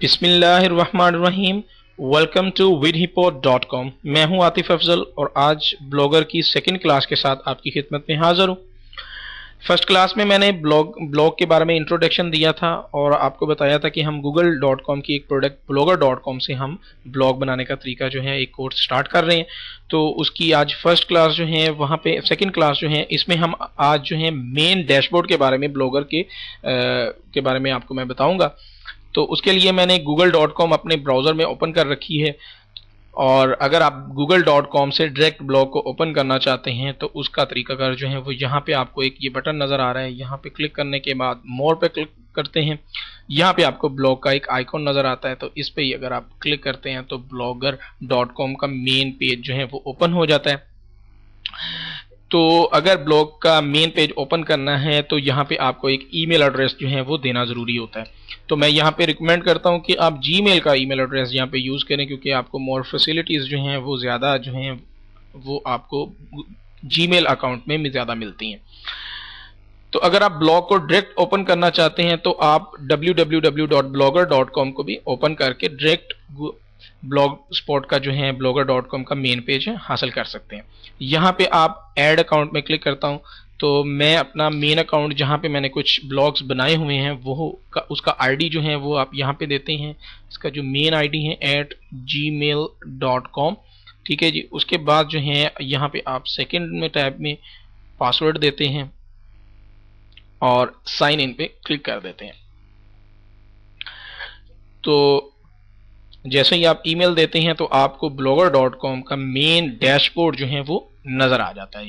बिस्मिल्लाहिर्रहमानिर्रहीम। Welcome to vidhippo.com। मैं हूं आतिफ अफजल और आज ब्लॉगर की सेकंड क्लास के साथ आपकी खिदमत में हाजिर हूं। फर्स्ट क्लास में मैंने ब्लॉग के बारे में इंट्रोडक्शन दिया था और आपको बताया था कि हम google.com की एक प्रोडक्ट blogger.com से हम ब्लॉग बनाने का तरीका जो है एक कोर्स स्टार्ट कर रहे हैं। तो उसकी आज फर्स्ट क्लास जो है वहाँ पे सेकंड क्लास जो है इसमें हम आज जो है मेन डैशबोर्ड के बारे में ब्लॉगर के बारे में आपको मैं बताऊंगा। तो उसके लिए मैंने google.com अपने ब्राउज़र में ओपन कर रखी है और अगर आप google.com से डायरेक्ट ब्लॉग को ओपन करना चाहते हैं तो उसका तरीकाकार जो है वो यहाँ पे आपको एक ये बटन नज़र आ रहा है। यहाँ पे क्लिक करने के बाद मोर पे क्लिक करते हैं। यहाँ पे आपको ब्लॉग का एक आइकॉन नज़र आता है, तो इस पे अगर आप क्लिक करते हैं तो blogger.com का मेन पेज जो है वो ओपन हो जाता है। तो अगर ब्लॉग का मेन पेज ओपन करना है तो यहाँ पे आपको एक ईमेल एड्रेस जो है वो देना ज़रूरी होता है। तो मैं यहाँ पे रिकमेंड करता हूँ कि आप जीमेल का ईमेल एड्रेस यहाँ पे यूज़ करें, क्योंकि आपको मोर फैसिलिटीज़ जो हैं वो ज़्यादा जो हैं वो आपको जीमेल अकाउंट में ज़्यादा मिलती हैं। तो अगर आप ब्लॉग को डायरेक्ट ओपन करना चाहते हैं तो आप www.blogger.com को भी ओपन करके डायरेक्ट ब्लॉग स्पॉट का जो है blogger.com का मेन पेज है हासिल कर सकते हैं। यहाँ पे आप ऐड अकाउंट में क्लिक करता हूँ तो मैं अपना मेन अकाउंट जहाँ पे मैंने कुछ ब्लॉग्स बनाए हुए हैं उसका आईडी जो है वो आप यहाँ पे देते हैं। इसका जो मेन आईडी है @gmail.com, ठीक है जी। उसके बाद जो है यहाँ पे आप सेकंड में टैब में पासवर्ड देते हैं और साइन इन पे क्लिक कर देते हैं। तो जैसे ही आप ईमेल देते हैं तो आपको blogger.com का मेन डैशबोर्ड जो है वो नज़र आ जाता है।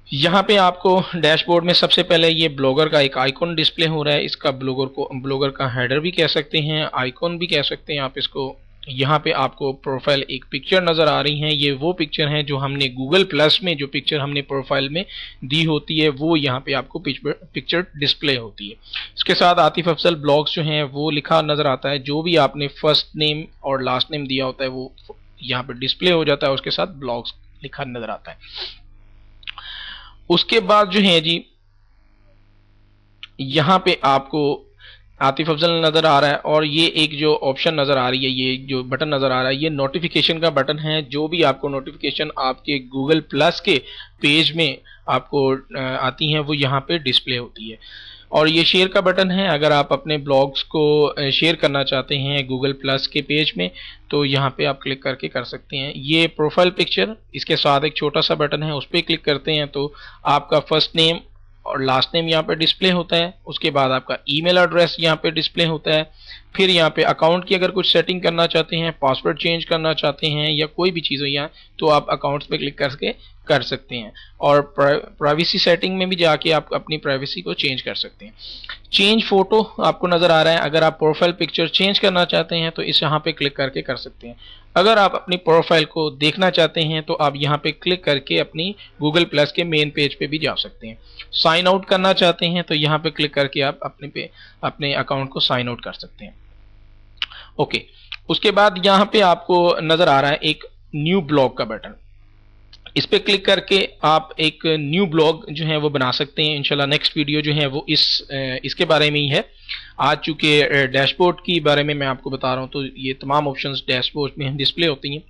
यहाँ पे आपको डैशबोर्ड में सबसे पहले ये ब्लॉगर का एक आइकॉन डिस्प्ले हो रहा है। इसका ब्लॉगर का हेडर भी कह सकते हैं, आइकॉन भी कह सकते हैं आप इसको। यहाँ पे आपको प्रोफाइल एक पिक्चर नज़र आ रही है। ये वो पिक्चर है जो हमने गूगल प्लस में जो पिक्चर हमने प्रोफाइल में दी होती है वो यहाँ पे आपको पिक्चर डिस्प्ले होती है। इसके साथ आतिफ अफजल ब्लॉग्स जो हैं वो लिखा नज़र आता है। जो भी आपने फर्स्ट नेम और लास्ट नेम दिया होता है वो यहाँ पे डिस्प्ले हो जाता है, उसके साथ ब्लॉग्स लिखा नज़र आता है। उसके बाद जो है जी यहाँ पे आपको आतिफ अफजल नज़र आ रहा है और ये एक जो ऑप्शन नज़र आ रही है, ये जो बटन नज़र आ रहा है, ये नोटिफिकेशन का बटन है। जो भी आपको नोटिफिकेशन आपके गूगल प्लस के पेज में आपको आती हैं वो यहाँ पे डिस्प्ले होती है। और ये शेयर का बटन है। अगर आप अपने ब्लॉग्स को शेयर करना चाहते हैं गूगल प्लस के पेज में तो यहाँ पे आप क्लिक करके कर सकते हैं। ये प्रोफाइल पिक्चर, इसके साथ एक छोटा सा बटन है, उस पर क्लिक करते हैं तो आपका फर्स्ट नेम और लास्ट नेम यहाँ पे डिस्प्ले होता है। उसके बाद आपका ईमेल एड्रेस यहाँ पे डिस्प्ले होता है। फिर यहाँ पे अकाउंट की अगर कुछ सेटिंग करना चाहते हैं, पासवर्ड चेंज करना चाहते हैं या कोई भी चीज़ हो यहाँ, तो आप अकाउंट्स पे क्लिक करके कर सकते हैं। और प्राइवेसी सेटिंग में भी जाके आप अपनी प्राइवेसी को चेंज कर सकते हैं। चेंज फोटो आपको नज़र आ रहा है। अगर आप प्रोफाइल पिक्चर चेंज करना चाहते हैं तो इस यहाँ पे क्लिक करके कर सकते हैं। अगर आप अपनी प्रोफाइल को देखना चाहते हैं तो आप यहाँ पे क्लिक करके अपनी गूगल प्लस के मेन पेज पे भी जा सकते हैं। साइन आउट करना चाहते हैं तो यहाँ पे क्लिक करके आप अपने अकाउंट को साइन आउट कर सकते हैं। ओके, उसके बाद यहाँ पे आपको नज़र आ रहा है एक न्यू ब्लॉग का बटन। इस पे क्लिक करके आप एक न्यू ब्लॉग जो है वो बना सकते हैं। इंशाल्लाह नेक्स्ट वीडियो जो है वो इसके बारे में ही है। आज चूँकि डैशबोर्ड की बारे में मैं आपको बता रहा हूँ तो ये तमाम ऑप्शंस डैशबोर्ड में डिस्प्ले होती हैं।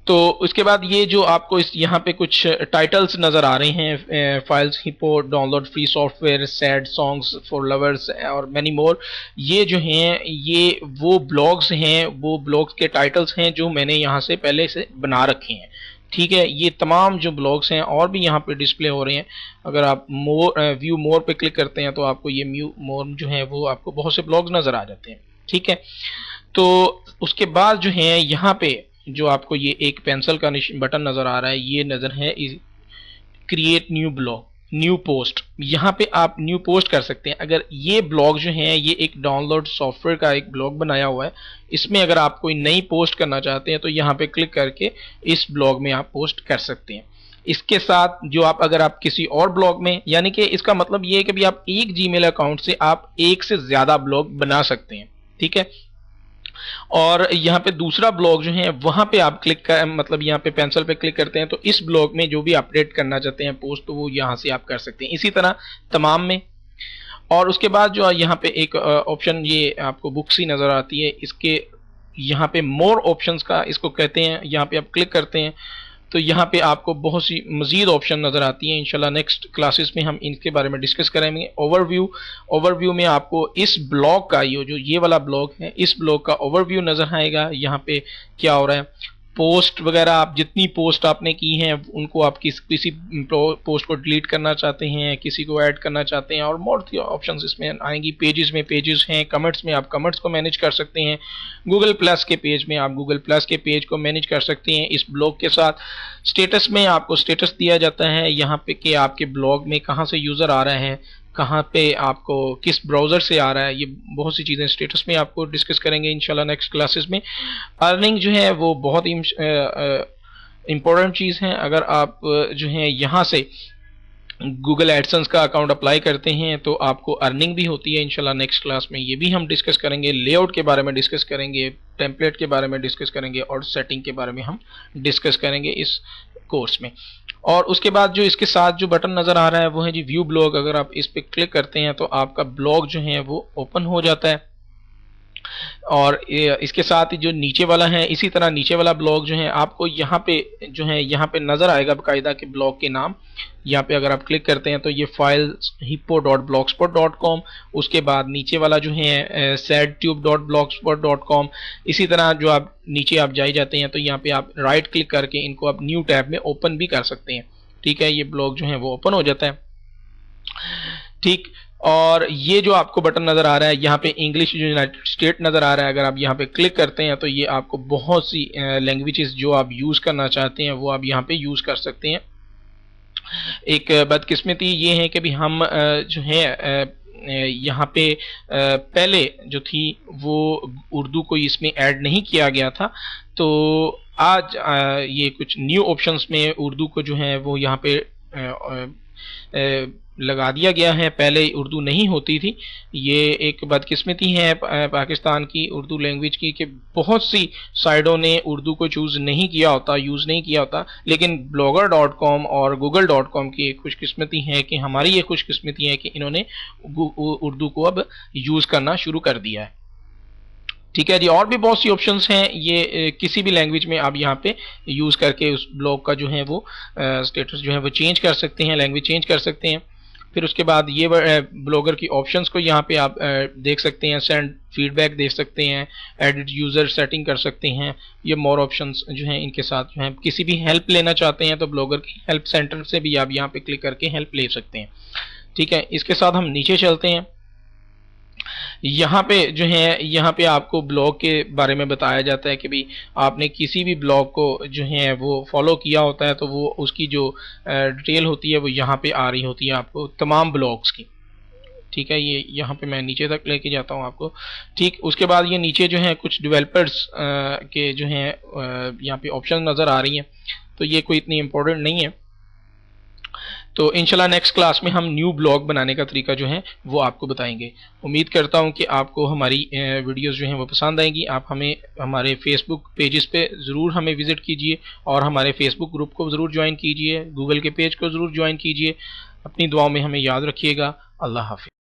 तो उसके बाद ये जो आपको यहाँ पे कुछ टाइटल्स नज़र आ रहे हैं, files hippo, download free software, sad songs for lovers और मैनी मोर, ये जो हैं ये वो ब्लॉग्स हैं, वो ब्लॉग्स के टाइटल्स हैं जो मैंने यहाँ से पहले से बना रखे हैं। ठीक है, ये तमाम जो ब्लॉग्स हैं और भी यहाँ पे डिस्प्ले हो रहे हैं। अगर आप व्यू मोर पे क्लिक करते हैं तो आपको ये व्यू मोर जो है वो आपको बहुत से ब्लॉग्स नज़र आ जाते हैं। ठीक है, तो उसके बाद जो है यहाँ पे जो आपको ये एक पेंसिल का बटन नज़र आ रहा है, ये नज़र है create new blog, new post. यहाँ पे आप न्यू पोस्ट कर सकते हैं। अगर ये ब्लॉग जो है ये एक डाउनलोड सॉफ्टवेयर का एक ब्लॉग बनाया हुआ है, इसमें अगर आप कोई नई पोस्ट करना चाहते हैं तो यहाँ पे क्लिक करके इस ब्लॉग में आप पोस्ट कर सकते हैं। इसके साथ जो अगर आप किसी और ब्लॉग में, यानी कि इसका मतलब ये है कि भी आप एक जीमेल अकाउंट से आप एक से ज़्यादा ब्लॉग बना सकते हैं। ठीक है, और यहाँ पे दूसरा ब्लॉग जो है वहाँ पे आप मतलब यहाँ पे पेंसिल पे क्लिक करते हैं तो इस ब्लॉग में जो भी अपडेट करना चाहते हैं पोस्ट, तो वो यहाँ से आप कर सकते हैं। इसी तरह तमाम में और उसके बाद जो यहाँ पे एक ऑप्शन ये आपको बुक्स ही नज़र आती है, इसके यहाँ पे मोर ऑप्शंस का इसको कहते हैं। यहाँ पे आप क्लिक करते हैं तो यहाँ पे आपको बहुत सी मज़ीद ऑप्शन नज़र आती हैं। इंशाल्लाह नेक्स्ट क्लासेस में हम इनके बारे में डिस्कस करेंगे। ओवरव्यू में आपको इस ब्लॉग का ये वाला ब्लॉग है, इस ब्लॉग का ओवरव्यू नज़र आएगा। यहाँ पे क्या हो रहा है, पोस्ट वगैरह, आप जितनी पोस्ट आपने की हैं उनको आप किसी पोस्ट को डिलीट करना चाहते हैं, किसी को ऐड करना चाहते हैं, और मोर ऑप्शंस इसमें आएंगी। पेजेस में पेजेस हैं, कमेंट्स में आप कमेंट्स को मैनेज कर सकते हैं, गूगल प्लस के पेज में आप गूगल प्लस के पेज को मैनेज कर सकते हैं इस ब्लॉग के साथ। स्टेटस में आपको स्टेटस दिया जाता है यहाँ पे कि आपके ब्लॉग में कहाँ से यूज़र आ रहा है, कहाँ पे आपको किस ब्राउज़र से आ रहा है, ये बहुत सी चीज़ें स्टेटस में आपको डिस्कस करेंगे इंशाल्लाह नेक्स्ट क्लासेस में। अर्निंग जो है वो बहुत ही इम्पोर्टेंट चीज़ है। अगर आप जो है यहाँ से गूगल एडसेंस का अकाउंट अप्लाई करते हैं तो आपको अर्निंग भी होती है इंशाल्लाह नेक्स्ट क्लास में, ये भी हम डिस्कस करेंगे। लेआउट के बारे में डिस्कस करेंगे, टेम्पलेट के बारे में डिस्कस करेंगे, और सेटिंग के बारे में हम डिस्कस करेंगे इस कोर्स में। और उसके बाद जो इसके साथ जो बटन नज़र आ रहा है वो है जी व्यू ब्लॉग। अगर आप इस पर क्लिक करते हैं तो आपका ब्लॉग जो है वो ओपन हो जाता है। और इसके साथ ही जो नीचे वाला है, इसी तरह नीचे वाला ब्लॉग जो है आपको यहाँ पे नज़र आएगा बाकायदा कि ब्लॉग के नाम। यहाँ पे अगर आप क्लिक करते हैं तो ये फाइल्स hippo.blogspot.com, उसके बाद नीचे वाला जो है sadtube.blogspot.com। इसी तरह जो आप नीचे आप जाते हैं तो यहाँ पे आप राइट क्लिक करके इनको आप न्यू टैब में ओपन भी कर सकते हैं। ठीक है, ये ब्लॉग जो है वो ओपन हो जाता है। ठीक, और ये जो आपको बटन नज़र आ रहा है यहाँ पे इंग्लिश जो यूनाइटेड स्टेट नज़र आ रहा है, अगर आप यहाँ पे क्लिक करते हैं तो ये आपको बहुत सी लैंग्वेजेस जो आप यूज़ करना चाहते हैं वो आप यहाँ पे यूज़ कर सकते हैं। एक बदकिस्मती ये है कि भी हम जो है यहाँ पे पहले जो थी वो उर्दू को इसमें ऐड नहीं किया गया था, तो आज ये कुछ न्यू ऑप्शंस में उर्दू को जो है वो यहाँ पे लगा दिया गया है। पहले उर्दू नहीं होती थी। ये एक बदकिस्मती है पाकिस्तान की उर्दू लैंग्वेज की कि बहुत सी साइडों ने उर्दू को यूज़ नहीं किया होता, लेकिन blogger.com और google.com की एक खुशकिस्मती है कि हमारी ये खुशकिस्मती है कि इन्होंने उर्दू को अब यूज़ करना शुरू कर दिया है। ठीक है जी, और भी बहुत सी ऑप्शंस हैं, ये किसी भी लैंग्वेज में आप यहाँ पे यूज़ करके उस ब्लॉग का जो है वो स्टेटस जो है वो चेंज कर सकते हैं, लैंग्वेज चेंज कर सकते हैं। फिर उसके बाद ये ब्लॉगर की ऑप्शंस को यहाँ पे आप देख सकते हैं, सेंड फीडबैक दे सकते हैं, एडिट यूज़र सेटिंग कर सकते हैं। ये मोर ऑप्शंस जो हैं इनके साथ जो है, किसी भी हेल्प लेना चाहते हैं तो ब्लॉगर की हेल्प सेंटर से भी आप यहाँ पे क्लिक करके हेल्प ले सकते हैं। ठीक है, इसके साथ हम नीचे चलते हैं। यहाँ पे जो है यहाँ पे आपको ब्लॉग के बारे में बताया जाता है कि भाई आपने किसी भी ब्लॉग को जो है वो फॉलो किया होता है तो वो उसकी जो डिटेल होती है वो यहाँ पे आ रही होती है आपको तमाम ब्लॉग्स की। ठीक है, ये यहाँ पे मैं नीचे तक लेके जाता हूँ आपको। ठीक, उसके बाद ये नीचे जो है कुछ डेवलपर्स के जो हैं यहाँ पे ऑप्शन नज़र आ रही हैं, तो ये कोई इतनी इम्पोर्टेंट नहीं है। तो इंशाल्लाह नेक्स्ट क्लास में हम न्यू ब्लॉग बनाने का तरीका जो है वो आपको बताएंगे। उम्मीद करता हूँ कि आपको हमारी वीडियोस जो हैं वो पसंद आएंगी। आप हमें हमारे फेसबुक पेजेस पे ज़रूर हमें विज़िट कीजिए और हमारे फेसबुक ग्रुप को ज़रूर ज्वाइन कीजिए, गूगल के पेज को ज़रूर ज्वाइन कीजिए। अपनी दुआओं में हमें याद रखिएगा। अल्लाह हाफ़िज़।